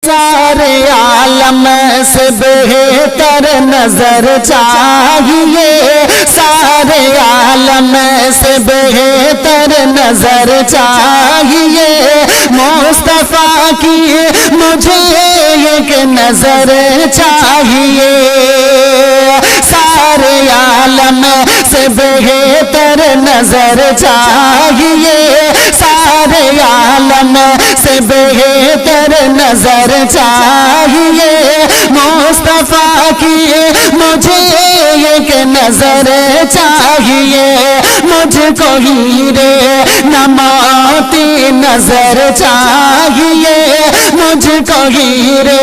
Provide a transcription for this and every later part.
سارے عالم سے بہتر نظر چاہیے، سارے عالم سے بہتر نظر چاہیے، مصطفیٰ کی مجھے ایک نظر چاہیے، سارے عالم سے بہتر نظر چاہیے، سارے عالم سے بہتر نظر چاہیے، مصطفیٰ کی مجھے ایک نظر چاہیے، مجھ کو ہیرے نہ موتی نظر چاہیے، مجھ کو ہیرے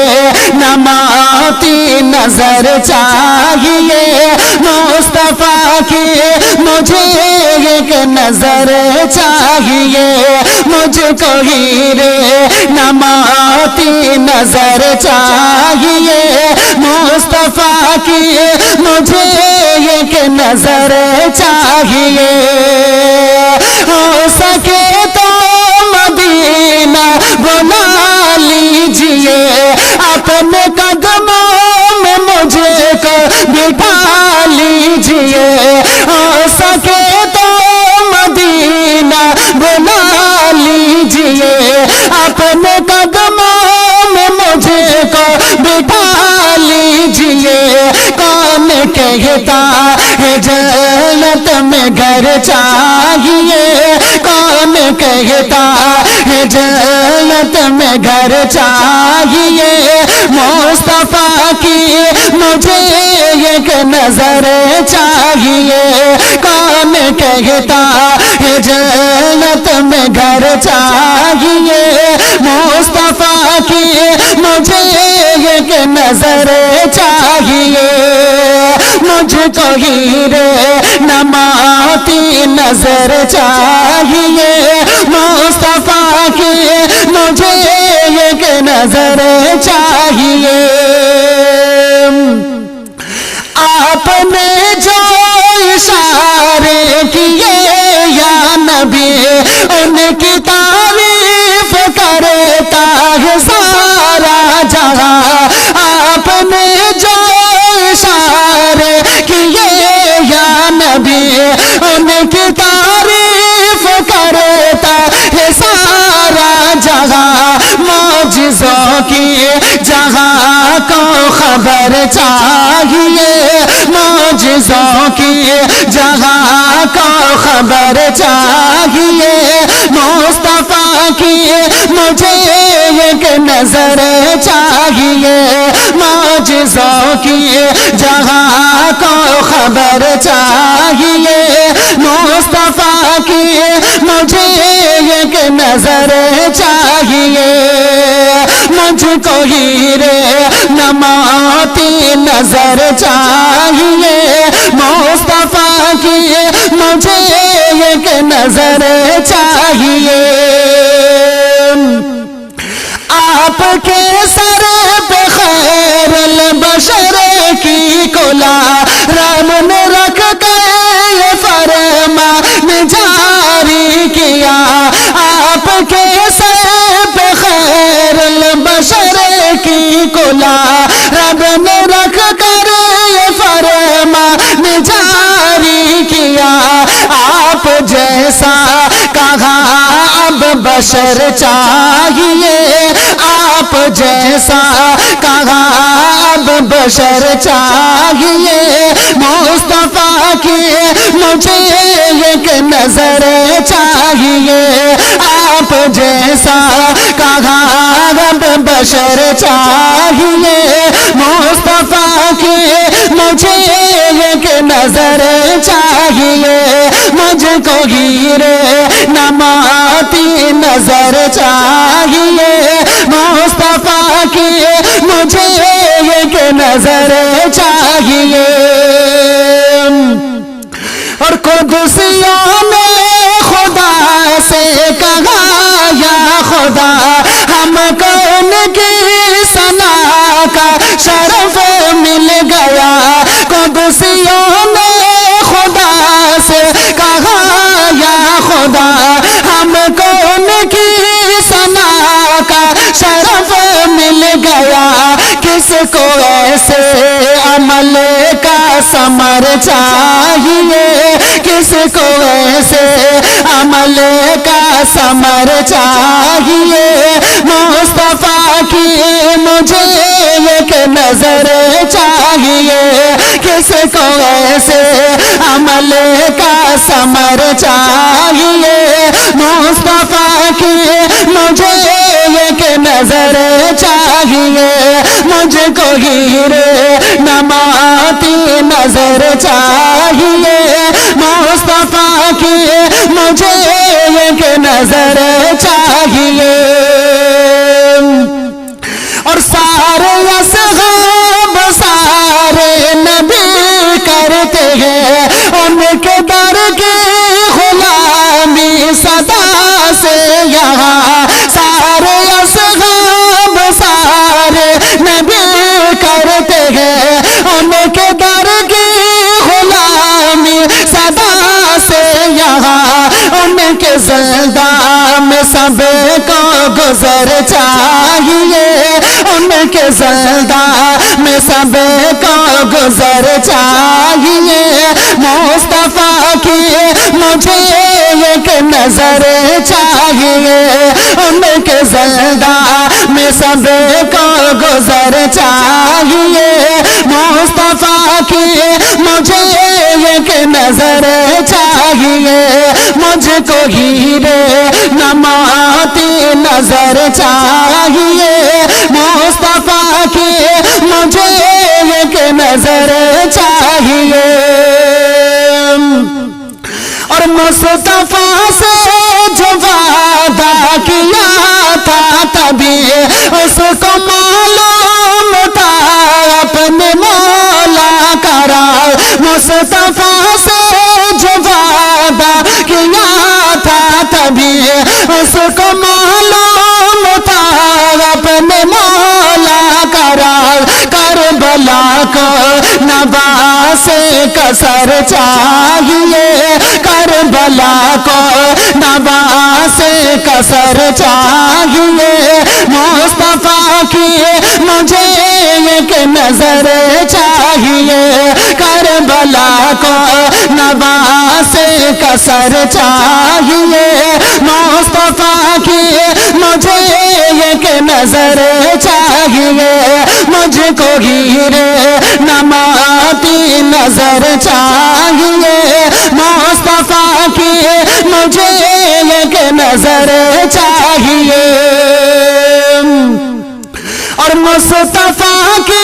نہ موتی نظر چاہیے، مصطفیٰ کی مجھے ایک نظر چاہیے، مجھ کو ہیرے نہ موتی نظر چاہیے، مصطفیٰ کی مجھے ایک نظر چاہیے، ہو سکے تو مدینہ بنا لیجئے، اپنے قدموں میں مجھے کو بٹھا لیجئے، ہو سکے تو مدینہ بنا لیجئے، اپنے قدموں میں مجھے کو بٹھا لیجئے، کون کہتا ہے جنت میں گھر چاہیے، کون کہتا ہے جنت میں گھر چاہیے، مصطفیٰ کی مجھے ایک نظر چاہیے، کون کہتا ہے جنت میں گھر چاہیے، مصطفیٰ کی مجھے ایک نظر چاہیے، مجھ کو ہیرے نہ موتی نظر چاہیے، مصطفیٰ کی مجھے ایک نظر چاہیے، آپ نے جو اشارے کیے یا نبی ان کی تعریف کرتا ہے سارا جہاں، آپ نے جو اشارے کیے یا نبی ان کی تعریف کرتا ہے سارا جہاں، معجزوں کی جہاں کو خبر چاہیے، معجزوں کی جہاں کو خبر چاہیے، مصطفیٰ کی مجھے ایک نظر چاہیے، معجزوں کی جہاں کو خبر چاہیے، مصطفیٰ کی مجھے ایک نظر چاہیے، مجھ کو ہیرے نہ موتی نظر چاہیے، مصطفیٰ کی مجھے ایک نظر چاہیے، آپ کے سر پہ خیر البشر کی کلا رب نے رکھ کر یہ فرمان جاری کیا، آپ کے سر پہ خیر البشر کی کلا رب نے رکھ کر یہ فرمان جاری کیا، آپ جیسا کہا اب بشر چاہیے، آپ جیسا کہا اب بشر چاہیے، مصطفیٰ کی مجھے ایک نظر چاہیے، آپ جیسا کہا اب بشر چاہیے، مصطفیٰ کی مجھے ایک نظر چاہیے، مجھ کو ہیرے نہ موتی نظر چاہیے، مصطفیٰ کی مجھے ایک نظر چاہیے، اور قدسیوں نے خدا سے کہا یا خدا ہم کو ان کی ثنا کا شرف مل گیا، قدسیوں نے خدا سے کہا یا خدا ہم کو ان کی ثنا کا شرف مل کس کو ایسے عمل کا ثمر چاہیے کس کو ایسے عمل کا ثمر چاہیے مصطفیٰ کی مجھے ایک نظر چاہیے کس کو ایسے عمل کا ثمر چاہیے مصطفیٰ کی مجھے ایک نظر چاہیے مجھ کو ہیرے نماتی نظر چاہیے مصطفیٰ کی مجھے ایک نظر چاہیے اور سارے اصحاب سارے نبی کرتے ہیں ان کے در کی غلامی صدا سے یہاں سارے اصحاب سارے نبی کرتے ہیں ان کے در کی غلامی صدا سے یہاں ان کے زندہ میں سب کو گزر چاہیے ان کے زندہ میں سب کو گزر چاہیے مصطفیٰ کی مجھے ایک نظر چاہیے ان کے زندہ میں سب کو گزر چاہیے مصطفیٰ کی مجھے ایک نظر چاہیے مجھ کو ہیرے نماتی نظر چاہیے مصطفیٰ کی مجھے ایک نظر چاہیے اور مصطفیٰ سے جو وعدہ کیا تھا تبھی اس کو معلوم تھا اپنے مولا کا راز مصطفیٰ سے جو وعدہ کیا تھا تبھی اس کو معلوم تھا اپنے مولا کا راز کربلا کو نواز کا سر چاہیے کربلا کو نواز کا سر چاہیے مصطفیٰ کی مجھے ایک نظر چاہیے کربلا کو نواز کا سر چاہیے مصطفیٰ کی مجھے ایک نظر چاہیے مجھ کو ہیرے نماتی نظر چاہیے مصطفیٰ کی مجھے ایک نظر چاہیے اور مصطفیٰ کی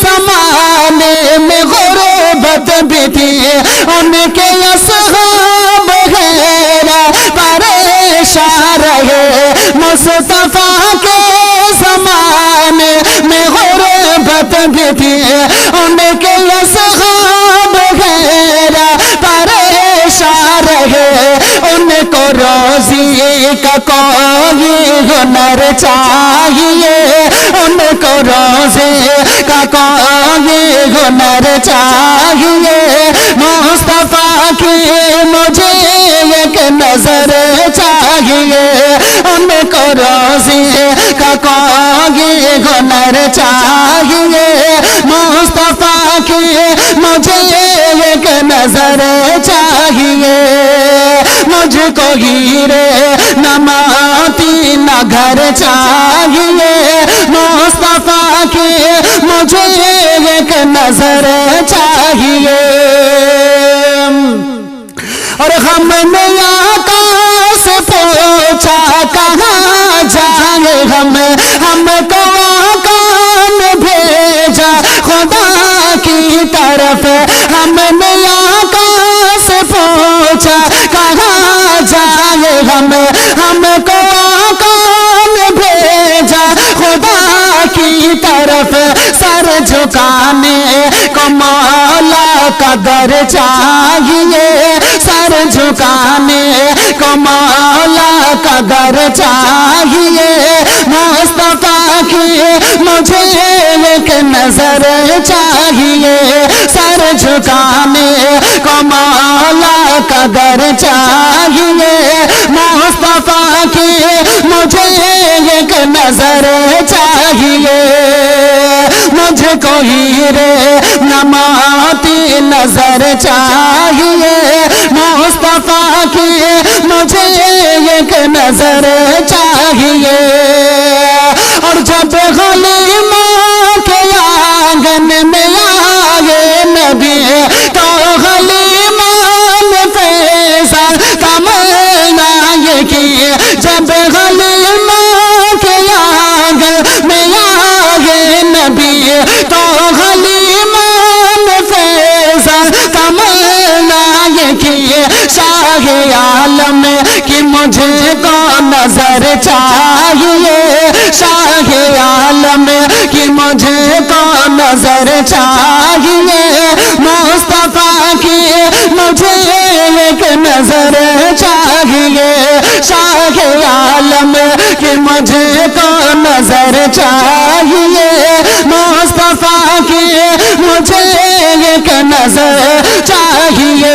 زمانے میں غربت بھی تھی ان کے اصحاب غیرہ پریشان رہے مصطفیٰ کے زمانے میں غربت بھی تھی ان کے اصحاب غیرہ پریشان رہے ان کو روزی کا کوئی ہنر چاہیے ان کو روزی کا کوئی ہنر چاہیے مصطفیٰ کی مجھے ایک نظر چاہیے ان کو روزی کا کوئی ہنر چاہیے مصطفیٰ کی مجھے ایک نظر چاہیے مجھ کو ہیرے نماتی نہ گھر چاہیے مصطفیٰ کی مجھے ایک نظر چاہیے اور ہم نے آقا سے پوچھا کہاں جائے ہم کو آقا نے بھیجا خدا کی طرف ہم نے آقا سے پوچھا کہاں جائے ہم کو آقا نے بھیجا خدا کی طرف سر جھکانے کو مولا کا در چاہیے سر جھکانے کو مولا کا در چاہیے مصطفیٰ کی مجھے ایک نظر چاہیے سر جھکانے کو مولا کا در چاہیے مصطفیٰ کی مجھے ایک نظر چاہیے کو ہیرے نماتی نظر چاہیے مصطفیٰ کی مجھے ایک نظر چاہیے اور جب غلیمہ کے آنگن میں آئے نبی تو غلیمہ نے فیضان تمنا یہ کی جب غلیمہ کے آنگن میں آئے نبی تو غلیمہ نے فیضان تمنا یہ کی شاہ عالم کی مجھے کو نظر چاہیے شاہ عالم کی مجھے کو نظر چاہیے مصطفیٰ کی مجھے ایک نظر چاہیے شاہ عالم کی مجھے کو نظر چاہیے مصطفیٰ کی مجھے ایک نظر چاہیے